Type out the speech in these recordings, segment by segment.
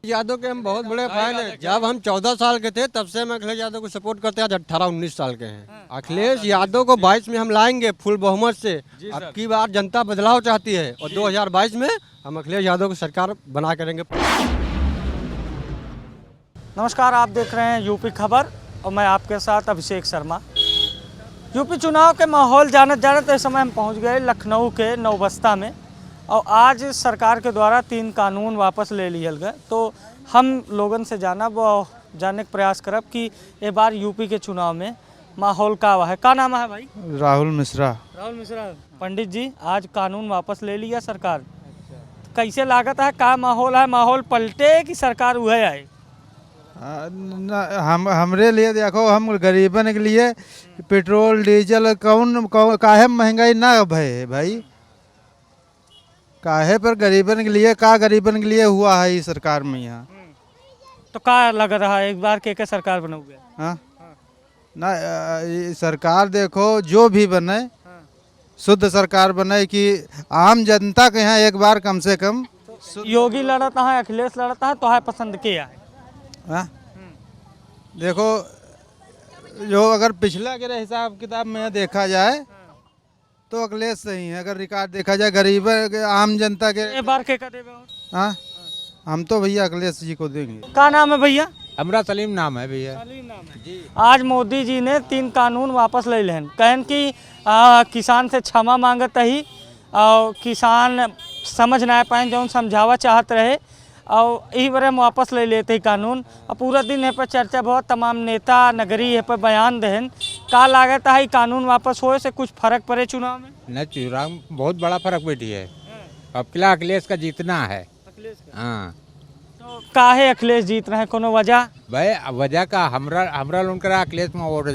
यादव के हम बहुत बड़े फैन हैं। जब हम 14 साल के थे तब से हम अखिलेश यादव को सपोर्ट करते हैं। आज 18-19 साल के हैं। अखिलेश यादव को 22 में हम लाएंगे फुल बहुमत से। अब की बार जनता बदलाव चाहती है और 2022 में हम अखिलेश यादव की सरकार बना करेंगे। नमस्कार, आप देख रहे हैं यूपी खबर और मैं आपके साथ अभिषेक शर्मा। यूपी चुनाव के माहौल जानत इस समय हम पहुंच गए लखनऊ के नौबस्ता में और आज सरकार के द्वारा 3 कानून वापस ले लियल गए। तो हम लोगन से जानने का प्रयास करब कि ये बार यूपी के चुनाव में माहौल का नाम है भाई? राहुल मिश्रा। पंडित जी, आज कानून वापस ले लिया सरकार, कैसे लागत है? का माहौल है? माहौल पलटे कि सरकार वह आए? हमरे लिए देखो, हम गरीबन के लिए पेट्रोल डीजल कौन काहे महंगाई ना भय भाई, काहे पर गरीबन के लिए गरीबन के लिए हुआ है इस सरकार में यहाँ। तो क्या लग रहा है एक बार के सरकार बना हुआ? हाँ ना, सरकार देखो जो भी बने शुद्ध सरकार बने कि आम जनता के यहाँ एक बार कम से कम। योगी लड़ता है, अखिलेश लड़ता है, तो है पसंद किया है? हाँ देखो, जो अगर पिछला के हिसाब किताब में देखा जाए तो अखिलेश सही है। अगर रिकॉर्ड देखा जाए गरीब आम जनता के एक बार के देवे? हाँ, हम तो भैया अखिलेश जी को देंगे। क्या नाम है भैया? हमरा सलीम नाम है भैया। जी। आज मोदी जी ने 3 कानून वापस ले लें, कहन कि किसान से क्षमा मांगत ही और किसान समझ ना पाए जो समझावा चाहत रहे और यही बारे में वापस ले लेते ही कानून। और पूरा दिन यहाँ पर चर्चा बहुत, तमाम नेता नगरी यहाँ पर बयान देन। का लागत है कानून वापस होए से कुछ फर्क पड़े चुनाव में? न, चुनाव में बहुत बड़ा फर्क बैठी है। अब किला अखिलेश का जीतना है। हाँ, तो काहे अखिलेश जीत रहे हैं? कोनो वजह? भाई वजह का हमरा लोन करा अखिलेश में वोट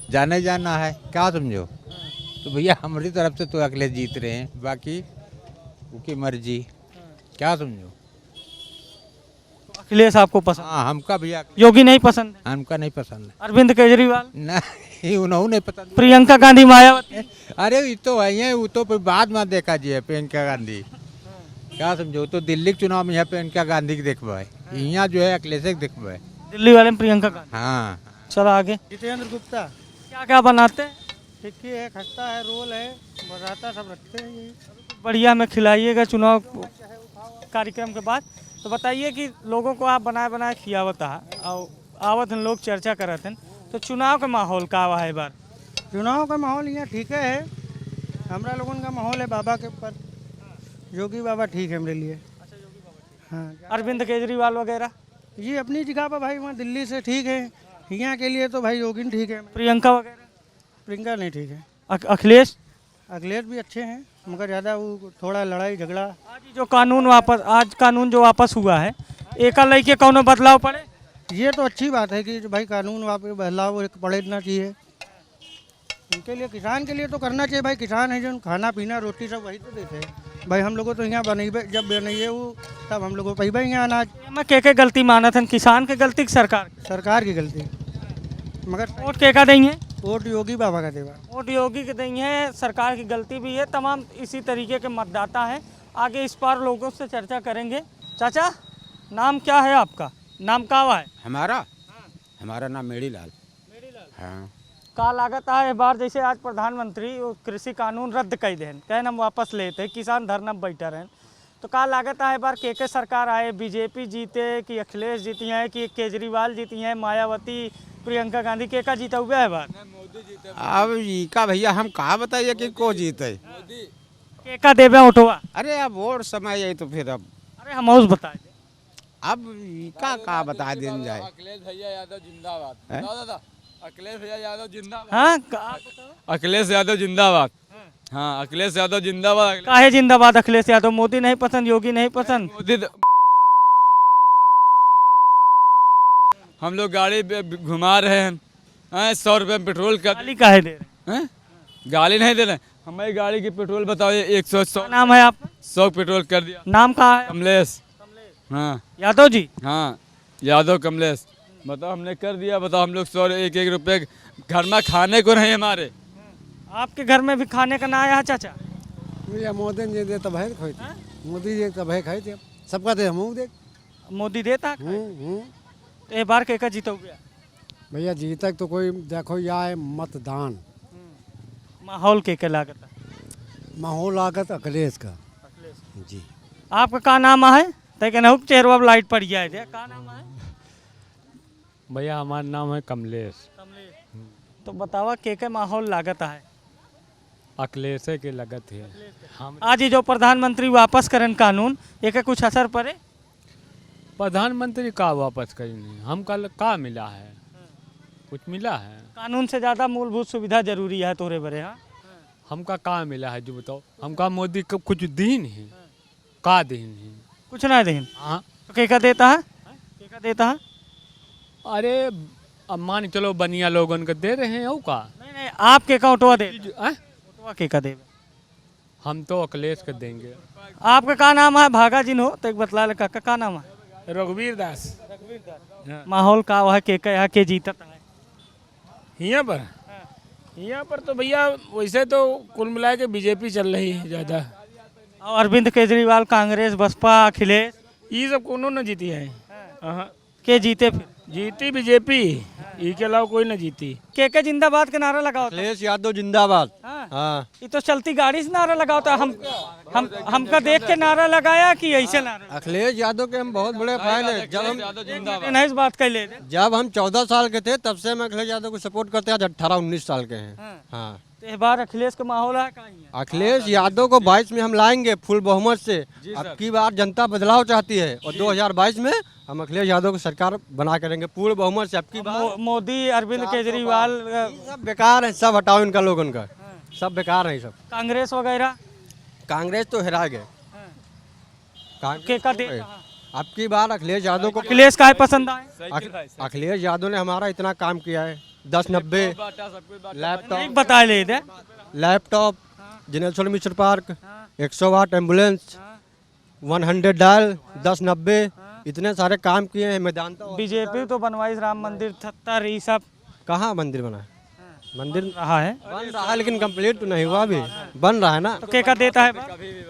जाने जाना है, क्या समझो? तो भैया हमारी तरफ से तो अखिलेश जीत रहे हैं, बाकी उनकी मर्जी, क्या समझो? अखिलेश आपको पसंद? हाँ, हमका भैया। योगी नहीं पसंद? हमका नहीं पसंद है। अरविंद केजरीवाल? नहीं, उन्होंने नहीं पसंद। प्रियंका गांधी, मायावती? अरे ये तो है, वो तो बाद में देखा जी है। प्रियंका गांधी, क्या समझो? तो दिल्ली के चुनाव में यहाँ प्रियंका गांधी की देखबा है, यहाँ जो है अखिलेश की देखबा है। दिल्ली वाले में प्रियंका गांधी। हाँ, चलो आगे। जितेंद्र गुप्ता। क्या क्या बनाते हैं? टिक्की है, खस्ता है, रोल है, बराता सब रखते हैं। बढ़िया हमें खिलाइएगा चुनाव कार्यक्रम के बाद। तो बताइए कि लोगों को आप बनाए खियावत है और आवत हैं लोग चर्चा करते हैं, तो चुनाव का माहौल का है बार? चुनाव का माहौल यहाँ ठीक है। हमारा लोगों का माहौल है बाबा के ऊपर, योगी बाबा ठीक है हमारे लिए। हाँ, अरविंद केजरीवाल वगैरह? ये अपनी जगह पर भाई, वहाँ दिल्ली से ठीक है। यहाँ के लिए तो भाई योगी ठीक है। प्रियंका वगैरह? प्रियंका नहीं ठीक है। अखिलेश? अखिलेश भी अच्छे हैं मगर ज़्यादा वो थोड़ा लड़ाई झगड़ा। आज कानून जो वापस हुआ है, एक लेके कौनो बदलाव पड़े? ये तो अच्छी बात है कि भाई कानून वापस बदलाव पड़ना चाहिए। उनके लिए, किसान के लिए तो करना चाहिए भाई। किसान है जो खाना पीना रोटी सब वही तो देते हैं भाई। हम लोगों तो यहाँ बनेबे, जब बनाइए वो तब हम लोगों को पैबे यहाँ अनाज। मैं के गलती मानत है? किसान की गलती की सरकार की गलती। मगर वोट के देंगे? वोट योगी बाबा का देवा। वोट योगी के देंगे, सरकार की गलती भी है। तमाम इसी तरीके के मतदाता हैं। आगे इस पर लोगों से चर्चा करेंगे। चाचा, नाम क्या है आपका? नाम का है? हमारा नाम मेड़ीलाल। हाँ। का लागत है इस बार जैसे आज प्रधानमंत्री कृषि कानून रद्द कर दें, कहन हम वापस लेते, किसान धरना बैठा रहे, तो का लागत है इस बार के सरकार आए? बीजेपी जीते कि अखिलेश जीती हैं कि केजरीवाल जीती हैं, मायावती, प्रियंका गांधी? के जीता हुआ है बार? अब का भैया हम कहा बताइए कि को जीते? के देवे उठवा? अरे अब वोट समय है तो फिर अब अरे हम और बताए अब का बता दें जाए। अखिलेश भैया यादव जिंदाबाद। अखिलेश भैया यादव जिंदाबाद। हाँ, अखिलेश यादव जिंदाबाद। हाँ, अखिलेश यादव जिंदाबाद। काहे जिंदाबाद अखिलेश यादव? मोदी नहीं पसंद, योगी नहीं पसंद? मोदी हम लोग गाड़ी घुमा रहे हैं, 100 रुपये में पेट्रोल का। गाली काहे दे रहे हैं? गाली नहीं दे रहे, हमारी गाड़ी की पेट्रोल बताओ 100 नाम है आपका? 100 पेट्रोल कर दिया। नाम कहाँ है? कमलेश। हाँ, यादव जी? हाँ, यादव कमलेश। बताओ हमने कर दिया, बताओ हम लोग 100 1-1 रुपये घर में खाने को नहीं हमारे। आपके घर में भी खाने का ना आया है चाचा? मोदी जी दे तब है, मोदी जी तब है खाए थे सबका थे हम देख। मोदी देता है तो एक बार के जीतोगे? भैया जी तक तो कोई देखो या है मतदान माहौल के लागत है? माहौल लागत अखिलेश का जी। आपका का नाम है? तक ना चेहरा लाइट पड़ जाए थे, का नाम है? भैया हमारा नाम है कमलेश। तो बतावा के माहौल लागत है? अखिलेश के लगत है। हम आज ये जो प्रधानमंत्री वापस करन कानून एक कुछ असर पड़े? प्रधानमंत्री का वापस करेंगे, हम कल का मिला है? कुछ मिला है? कानून से ज्यादा मूलभूत सुविधा जरूरी है तोरे बरे। हाँ, हमका का मिला है जो बताओ? हमका मोदी को कुछ दीन है का दीन है? कुछ ना देन हाँ तो के देता है? के देता है? अरे अब मान चलो बनिया लोगन को दे रहे हैं औ का? नहीं नहीं, आप के उठवा दे, आँ? उठवा के दे। हम तो अखिलेश को देंगे। आपका का नाम है? भागा जिन हो तो एक बतला ले का नाम है? रघुवीर दास। माहौल का वह के जीतत है? यहाँ पर तो भैया वैसे तो कुल मिला के बीजेपी चल रही है ज़्यादा। और अरविंद केजरीवाल, कांग्रेस, बसपा, अखिलेश ये सब कोनो न जीती है। हाँ, के जीते? फिर जीती बीजेपी, इसके अलावा कोई न जीती। के जिंदाबाद के नारा लगाओ? अखिलेश यादव जिंदाबाद। हाँ। हाँ ये तो चलती गाड़ी से नारा लगाओ था। हमका देख के नारा लगाया कि ऐसे नारा? अखिलेश यादव के हम बहुत बड़े फैन हैं। नहीं, इस बात कह ले। जब हम 14 साल के थे तब से हम अखिलेश यादव को सपोर्ट करते हैं। आज 18-19 साल के हैं। हाँ तो इस बार अखिलेश का माहौल है कहीं है? अखिलेश यादव को 22 में हम लाएंगे फुल बहुमत से। अब की बार जनता बदलाव चाहती है और 2022 में हम अखिलेश यादव को सरकार बना करेंगे पूर्ण बहुमत से। अब की बार मोदी, अरविंद केजरीवाल, सब बेकार है, सब हटाओ इनका लोगन का, सब बेकार है सब। कांग्रेस वगैरह कांग्रेस तो हिरा गए। के का दे? अब की बार अखिलेश यादव को अखिलेश का है पसंद आए? अखिलेश यादव ने हमारा इतना काम किया है। 10-90 एक बता ले दे। लैपटॉप, जिनेश्वर मिश्र पार्क, 100 वाट एम्बुलेंस, 100 डायल, 10-90 इतने सारे काम किए हैं। मैं जानता हूँ बीजेपी तो बनवाई राम मंदिर 73 ये सब कहाँ मंदिर बना है? मंदिर रहा है, बन रहा है लेकिन कंप्लीट तो नहीं हुआ, अभी बन रहा है ना। तो के का देता है?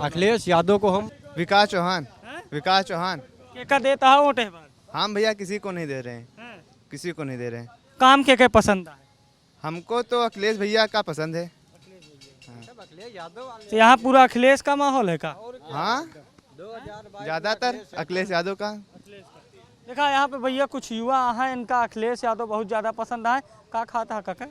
अखिलेश यादव को हम विकास चौहान। विकास चौहान। के का देता है वोट? हम भैया किसी को नहीं दे रहे हैं, किसी को नहीं दे रहे हैं। काम के पसंद है? हमको तो अखिलेश भैया का पसंद है। तो यहाँ पूरा अखिलेश का माहौल है का? हाँ, ज्यादातर अखिलेश यादव का। देखा यहाँ पे भैया कुछ युवा हैं, इनका अखिलेश यादव बहुत ज्यादा पसंद है। का खाता है काका?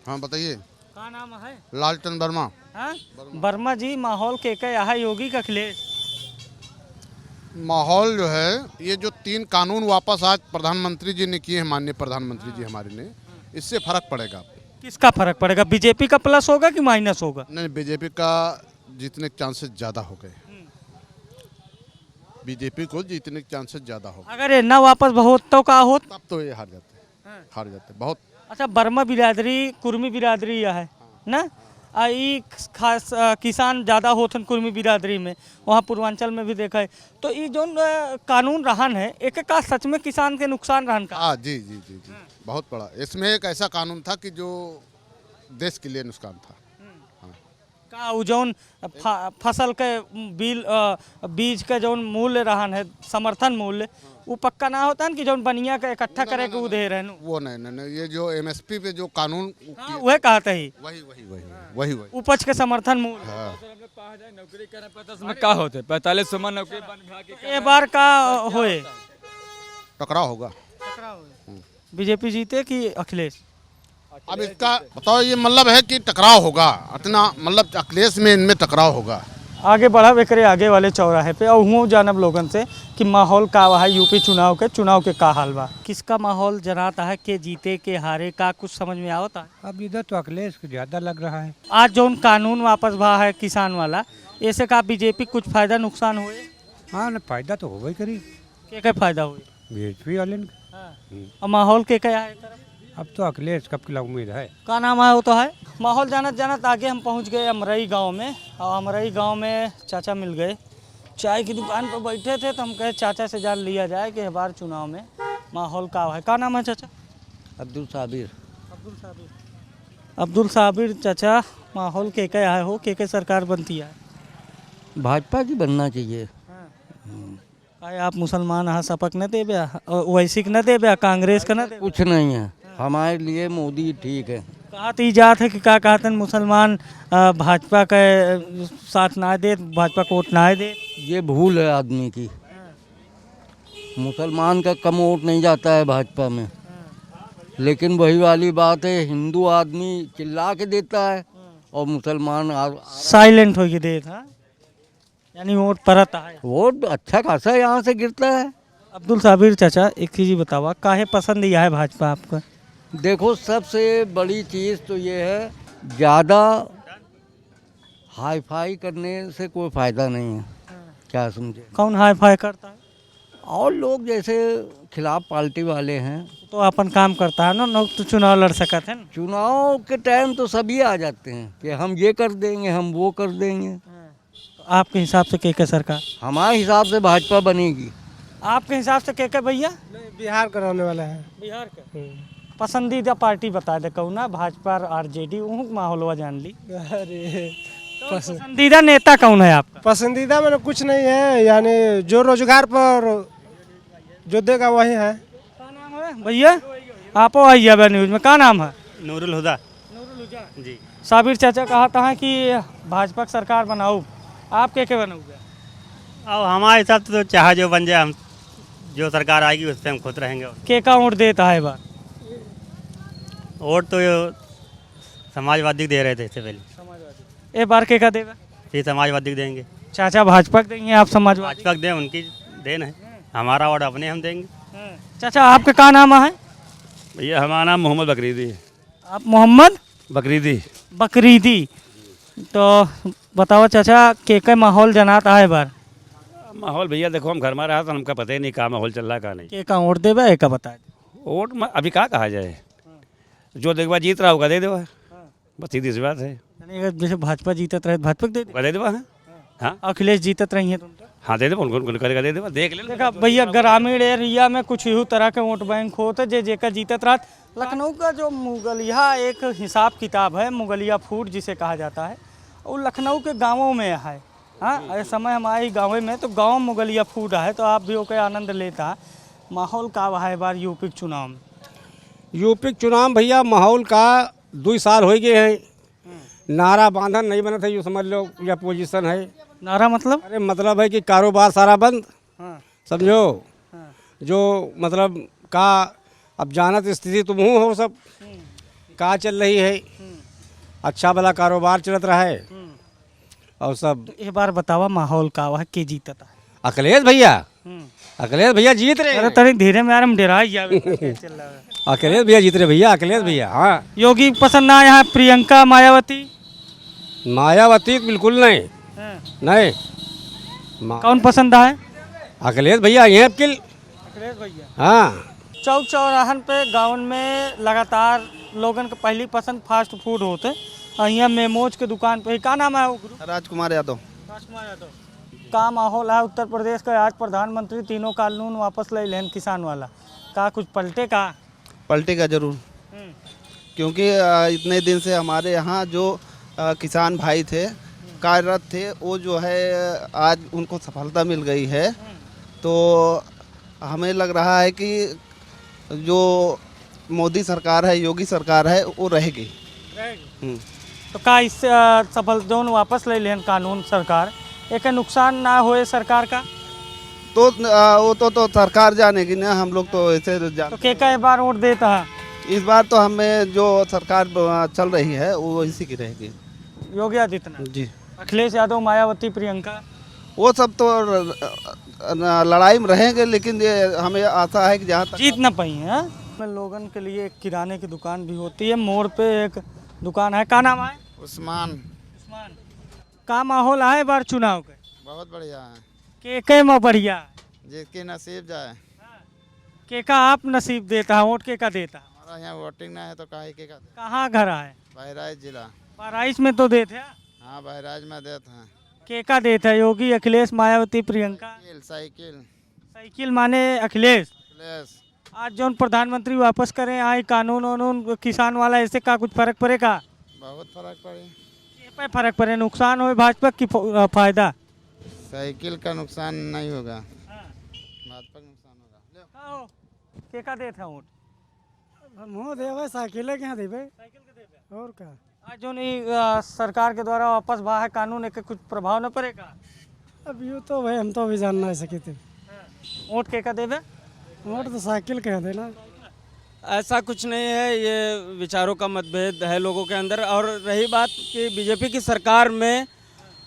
हाँ बताइए। का नाम है? लालचंद वर्मा। हाँ? वर्मा जी, माहौल के यहाँ योगी का अखिलेश? माहौल जो है, ये जो 3 कानून वापस आज प्रधानमंत्री जी ने किए हैं, माननीय प्रधानमंत्री जी हमारे ने, इससे फर्क पड़ेगा। किसका फर्क पड़ेगा? बीजेपी का प्लस होगा कि माइनस होगा? नहीं, बीजेपी का जीतने के चांसेस ज्यादा हो गए। बीजेपी को जीतने के चांसेस ज्यादा हो गए। अगर ये ना वापस बहुत तो का हो? तब तो ये हार जाते बहुत। अच्छा, वर्मा बिरादरी कुर्मी बिरादरी है ना? आई खास किसान ज़्यादा होते कुर्मी बिरादरी में, वहाँ पूर्वांचल में भी देखा है। तो ये जो कानून रहन है, एक का सच में किसान के नुकसान रहन का? हाँ जी जी जी जी, बहुत बड़ा। इसमें एक ऐसा कानून था कि जो देश के लिए नुकसान था। का जौन फसल के बीज के जौन मूल्य रहन है, समर्थन मूल्य, वो पक्का ना होता है कि जौन बनिया का इकट्ठा करे के वो दे रहे हैं? वो नहीं, ये जो MSP पे जो कानून, वह कहते ही वही उपज के समर्थन मूल्य। नौकरी करने पर क्या होते 45 मन नौकरी बन। ये बार का होए टकराव होगा। बीजेपी जीते कि अखिलेश? अब इसका बताओ, ये मतलब है कि टकराव होगा, इतना मतलब अखिलेश में इनमें टकराव होगा। आगे बढ़ा बेकरे आगे वाले चौराहे पे और हूँ जानब लोगन से कि माहौल का है यूपी चुनाव के का हाल बा? किसका माहौल जनाता है? के जीते के हारे का कुछ समझ में आता है? अब इधर तो अखिलेश ज्यादा लग रहा है। आज जो कानून वापस भा है किसान वाला, ऐसे का बीजेपी कुछ फायदा नुकसान हुए? हाँ ना, फायदा तो होगा ही करीब। क्या फायदा हुए? बीजेपी वाले और माहौल के क्या है तरफ? अब तो अखिलेश कब की उम्मीद है। का नाम है वो तो है। माहौल जानत आगे हम पहुंच गए अमरई गांव में, और अमरई गांव में चाचा मिल गए, चाय की दुकान पर बैठे थे। तो हम कहे चाचा से जान लिया जाए कि इस बार चुनाव में माहौल का है। का नाम है चाचा? अब्दुल साबिर। अब्दुल साबिर चाचा, माहौल के क्या है हो? के सरकार बनती है? भाजपा की बनना चाहिए। आए आप मुसलमान हाँ सपक न दे ब्या वैसिक न दे ब्या कांग्रेस का न दे कुछ नहीं है हमारे लिए मोदी ठीक है। कहा तो जात है कि क्या कहते हैं मुसलमान भाजपा के साथ ना दे भाजपा को वोट ना दे। ये भूल है आदमी की। मुसलमान का कम वोट नहीं जाता है भाजपा में, लेकिन वही वाली बात है हिंदू आदमी चिल्ला के देता है और मुसलमान साइलेंट होके दे था, यानी वोट परत है। वोट अच्छा खासा यहाँ से गिरता है। अब्दुल साबिर चाचा एक चीज़ बतावा काहे पसंद यह है भाजपा आपका? देखो सबसे बड़ी चीज़ तो ये है ज़्यादा हाई फाई करने से कोई फ़ायदा नहीं है। क्या समझे? कौन हाई फाई करता है? और लोग जैसे खिलाफ पार्टी वाले हैं तो अपन काम करता है ना, तो चुनाव लड़ सकते हैं। चुनाव के टाइम तो सभी आ जाते हैं कि हम ये कर देंगे हम वो कर देंगे। तो आपके हिसाब से के सरकार? हमारे हिसाब से भाजपा बनेगी। आपके हिसाब से के भैया? बिहार कराने वाला है। बिहार का पसंदीदा पार्टी बता दे कहूँ ना, भाजपा और आरजेडी वहाँ माहौलवा जान ली। अरे तो पसंदीदा नेता कौन है आपका? पसंदीदा मैंने कुछ नहीं है, यानी जो रोजगार पर जो देगा वही है। क्या नाम है भैया? आप आइए न्यूज़ में, क्या नाम है? नूरुल हुदा। नूरुल हुदा जी। साबिर चाचा कहता है कि भाजपा की सरकार बनाओ, आप के बनोगे? अब हमारे हिसाब से तो चाहे जो बन जाए, हम जो सरकार आएगी उस पर हम खुद रहेंगे। के का वोट देता है बार? वोट तो समाजवादी दे रहे थे इससे पहले। ए बार के का देगा? फिर समाजवादी देंगे। चाचा भाजपा को देंगे, आप समाजवादी? भाजपा दें, उनकी देन है। हमारा वोट अपने हम देंगे। चाचा आपका क्या नाम है? भैया हमारा नाम मोहम्मद बकरीदी। आप मोहम्मद बकरीदी। बकरीदी। तो बताओ चाचा के माहौल जनाता है बार? माहौल भैया देखो हम घर में रहा तो हमका पता ही नहीं कहाँ माहौल चल रहा कहाँ नहीं। के का वोट देगा एक का बता दे। वोट अभी क्या कहा जाए, जो देखवा जीत रहा होगा दे देवा, बस सीधी सी बात है। जैसे भाजपा जीतत रहे भाजपा को दे देवा। हाँ अखिलेश जीतत रही है तुम? हाँ दे देवा, उनको करेगा दे देवा, देख ले। देखा भैया ग्रामीण एरिया में कुछ यूँ तरह के वोट बैंक होते जेका जीतत रहा। लखनऊ का जो मुगलिया एक हिसाब किताब है, मुगलिया फूड जिसे कहा जाता है, वो लखनऊ के गाँवों में है। हाँ इस समय हमारे गाँव में तो गाँव मुगलिया फूड है, तो आप भी ओके आनंद लेता। माहौल का है बार यूपी के चुनाव में? यूपी के चुनाव भैया माहौल का 2 साल हो गए हैं, नारा बांधन नहीं बना था, यूँ समझ लो यह पोजीशन है। नारा मतलब? अरे मतलब है कि कारोबार सारा बंद। समझो जो मतलब का अब जानत स्थिति तुम हो सब का चल रही है, अच्छा भला कारोबार चलत रहा है और सब। एक बार बतावा माहौल का वह के जीतता? अखिलेश भैया, अखिलेश भैया जीत रहे। अरे तनी धीरे में आराम डेरा अखिलेश भैया जीत रहे भैया, अखिलेश भैया। हाँ योगी पसंद ना यहाँ? प्रियंका मायावती? मायावती बिल्कुल नहीं। नहीं कौन पसंद है? अखिलेश भैया ये अखिलेश भैया। हाँ चौक चौराहन पे गाँव में लगातार लोगन के पहली पसंद फास्ट फूड होते, यहाँ मेमोज के दुकान पे। क्या नाम है वो? राजकुमार यादव। राजकुमार यादव। का माहौल है उत्तर प्रदेश का? आज प्रधानमंत्री तीनों कानून वापस ले लें किसान वाला, का कुछ पलटेगा? पलटेगा जरूर, क्योंकि इतने दिन से हमारे यहाँ जो किसान भाई थे कार्यरत थे, वो जो है आज उनको सफलता मिल गई है। तो हमें लग रहा है कि जो मोदी सरकार है, योगी सरकार है, वो रहेगी। तो का इससे सफल जोन वापस ले लें कानून सरकार, एक नुकसान ना होए सरकार का? तो वो तो सरकार जानेगी ना, हम लोग तो ऐसे तो के बार वोट देता है? इस बार तो हमें जो सरकार चल रही है वो इसी की रहेगी। योगी आदित्यनाथ जी। अखिलेश यादव, मायावती, प्रियंका, वो सब तो लड़ाई में रहेंगे, लेकिन ये हमें आशा है कि जहाँ तक जीत न पाई है। लोगन के लिए एक किराने की दुकान भी होती है, मोड़ पे एक दुकान है। क्या नाम है? उस्मान। उस्मान। का माहौल है बार चुनाव के? बहुत बढ़िया है। के में बढ़िया है? जिसके नसीब जाए। के का आप नसीब देता है, वोट के का देता है? हमारा यहाँ वोटिंग ना है तो काहे के का? कहाँ घर है? बहराइच जिला। बहराइच में तो देते हैं? हाँ बहराइच में देते हैं। के का देता है? योगी, अखिलेश, मायावती, प्रियंका? साइकिल। साइकिल माने अखिलेश। अखिलेश। आज जो प्रधानमंत्री वापस करें आए कानून वानून किसान वाला, ऐसे का कुछ फर्क पड़ेगा? बहुत फर्क पड़े। पे फर्क पड़े, नुकसान हो भाजपा की फायदा? साइकिल का नुकसान नहीं होगा। भाजपा का नुकसान होगा। का हो के का देत है वोट मुँह देवे साइकिल के यहाँ देवे साइकिल के देबे और क्या आज जो नहीं सरकार के द्वारा वापस बा है कानून एक कुछ प्रभाव न पड़ेगा। अब यूँ तो भाई हम तो अभी जान नहीं सके थे वोट के का देबे वोट तो साइकिल के यहाँ देना। ऐसा कुछ नहीं है, ये विचारों का मतभेद है लोगों के अंदर। और रही बात कि बीजेपी की सरकार में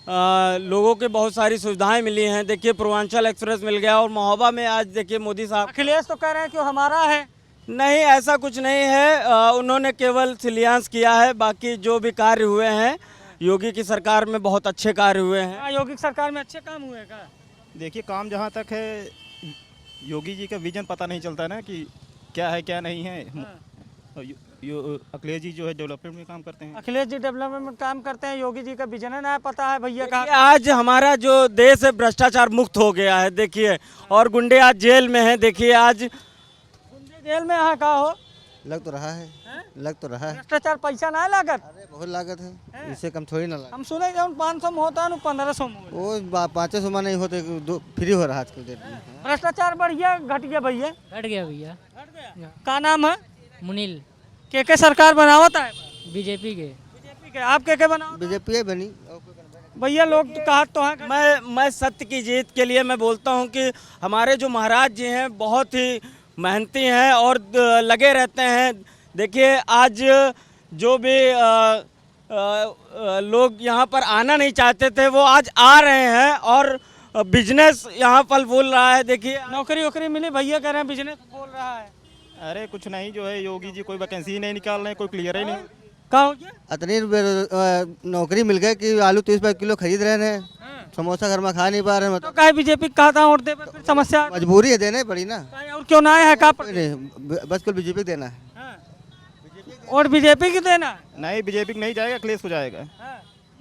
लोगों के बहुत सारी सुविधाएं मिली हैं। देखिए पूर्वांचल एक्सप्रेस मिल गया और महोबा में आज देखिए मोदी साहब। अखिलेश तो कह रहे हैं कि वो हमारा है। नहीं, ऐसा कुछ नहीं है, उन्होंने केवल शिलान्यास किया है। बाकी जो भी कार्य हुए हैं योगी की सरकार में बहुत अच्छे कार्य हुए हैं। योगी सरकार में अच्छे काम हुए का। देखिए काम जहाँ तक है योगी जी का विजन पता नहीं चलता ना कि क्या है क्या नहीं है। अखिलेश जी जो है डेवलपमेंट में काम करते हैं। अखिलेश जी डेवलपमेंट में काम करते हैं, योगी जी का विजन है ना पता है भैया का। आज हमारा जो देश है भ्रष्टाचार मुक्त हो गया है देखिए, और गुंडे आज जेल में हैं। देखिए आज गुंडे जेल में यहाँ का हो लग तो रहा है, लग तो रहा है। भ्रष्टाचार पैसा ना लागत। अरे बहुत लागत है, इससे कम थोड़ी ना लागत। हम सुने जब 500 में होता है 1500 में वो 500 में नहीं होते, फ्री हो रहा है आजकल डेट में। भ्रष्टाचार बढ़िया घट गया भैया। घट गया भैया। का नाम है? मुनील। के सरकार बनावत है? बीजेपी के। बीजेपी के। आप के बनाओ? बीजेपी बनी भैया। लोग तो कहा तो है। मैं सत्य की जीत के लिए मैं बोलता हूं कि हमारे जो महाराज जी हैं बहुत ही मेहनती हैं और लगे रहते हैं। देखिए आज जो भी लोग यहाँ पर आना नहीं चाहते थे वो आज आ रहे हैं और बिजनेस यहाँ फल फूल रहा है। देखिए नौकरी वोकरी मिली भैया कह रहे हैं बिजनेस बोल रहा है। अरे कुछ नहीं, जो है योगी जी कोई वैकेंसी नहीं निकाल रहे हैं, कोई क्लियर ही नहीं। कहा हो गया? इतनी नौकरी मिल गई कि आलू 30 रुपए किलो खरीद रहे हैं, समोसा घर में खा नहीं पा रहे हैं। तो कहे बीजेपी कहा था वोट दे, फिर समस्या मजबूरी है, देना ही पड़ी ना। और क्यों ना है का बस कुल बीजेपी देना है। वोट बीजेपी की देना? नहीं, बीजेपी नहीं जाएगा, अखिलेश को जाएगा।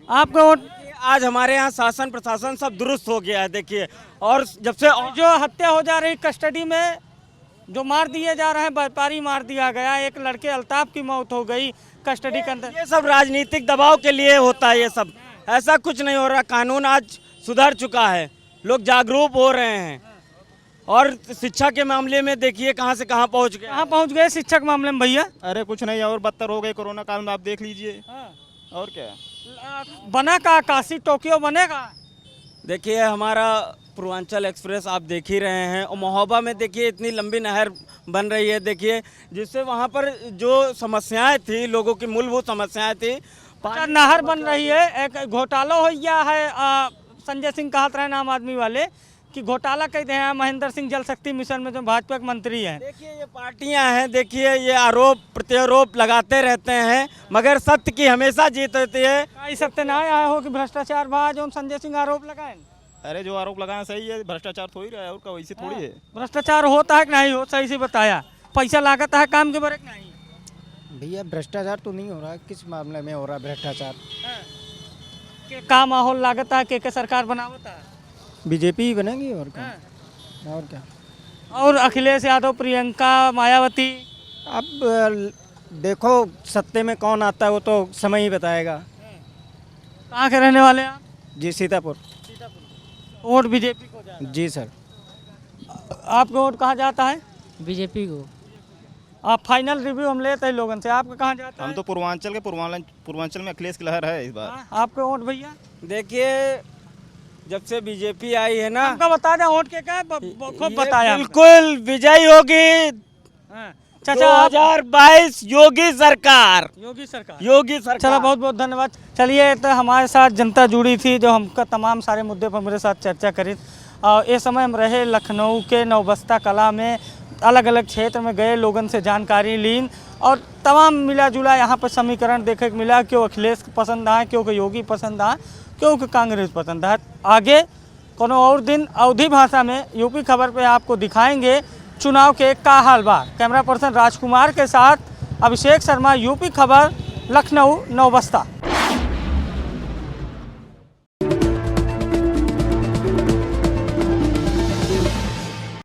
आपका वोट? आज हमारे यहाँ शासन प्रशासन सब दुरुस्त हो गया है देखिए। और जब से जो हत्या हो जा रही कस्टडी में, जो मार दिए जा रहे हैं, व्यापारी मार दिया गया, एक लड़के अल्ताफ की मौत हो गई कस्टडी के अंदर। ये सब राजनीतिक दबाव के लिए होता है। ये सब ऐसा कुछ नहीं हो रहा। कानून आज सुधर चुका है, लोग जागरूक हो रहे हैं। और शिक्षा के मामले में देखिए कहाँ से कहाँ पहुँच गए। कहाँ पहुँच गए शिक्षा के मामले में भैया? अरे कुछ नहीं, और बदतर हो गए कोरोना काल में, आप देख लीजिए। और क्या बना का काशी टोक्यो बनेगा। देखिए हमारा पूर्वांचल एक्सप्रेस आप देख ही रहे हैं और महोबा में देखिए इतनी लंबी नहर बन रही है देखिए, जिससे वहाँ पर जो समस्याएं थी, लोगों की मूलभूत समस्याएं थी। नहर बन रही है। एक घोटाला हो गया है। संजय सिंह कहते रहे आम आदमी वाले कि घोटाला कहते हैं महेंद्र सिंह जल शक्ति मिशन में जो भाजपा के मंत्री हैं। देखिए ये पार्टियां हैं, देखिए ये आरोप प्रत्यारोप लगाते रहते हैं, मगर सत्य की हमेशा जीत होती है। सत्य ना आया हो कि भ्रष्टाचार भा जो संजय सिंह आरोप लगाए। अरे जो आरोप लगाए सही है, भ्रष्टाचार थोड़ी रहा है, और का वैसे थोड़ी है। भ्रष्टाचार होता है कि नहीं हो? सही से बताया। पैसा लागत है काम के बारे में नहीं। भैया भ्रष्टाचार तो नहीं हो रहा है, किस मामले में हो रहा है भ्रष्टाचार? का माहौल लागत है के सरकार बनावता है? बीजेपी ही बनेगी और क्या। और क्या? और अखिलेश यादव, प्रियंका, मायावती। अब देखो सत्ते में कौन आता है वो तो समय ही बताएगा। कहाँ के रहने वाले हैं? जी सीतापुर। वोट बीजेपी को जाता है? जी सर। आपका वोट कहाँ जाता है? बीजेपी को। आप फाइनल रिव्यू हम लेते हैं लोगों से। आपका कहाँ जाता है? हम तो पूर्वांचल के, पूर्वांचल में अखिलेश की लहर है इस बार। आपका वोट भैया? देखिए जब से बीजेपी आई है ना, आपका बता दें वोट के क्या खूब बताया। बिल्कुल विजयी होगी 2022 योगी सरकार। योगी सरकार। योगी सरकार। चलो बहुत बहुत धन्यवाद। चलिए तो हमारे साथ जनता जुड़ी थी जो हमका तमाम सारे मुद्दे पर मेरे साथ चर्चा करी। और इस समय हम रहे लखनऊ के नौबस्ता कला में, अलग अलग क्षेत्र में गए, लोगों से जानकारी ली और तमाम मिला जुला यहाँ पर समीकरण देखने को मिला। क्यों अखिलेश पसंद आए, क्यों योगी पसंद आए, क्यों कांग्रेस पसंद आए। आगे कोनो और दिन अवधि भाषा में यूपी खबर पे आपको दिखाएंगे चुनाव के का हाल बा। कैमरा पर्सन राजकुमार के साथ अभिषेक शर्मा, यूपी खबर, लखनऊ नौबस्ता।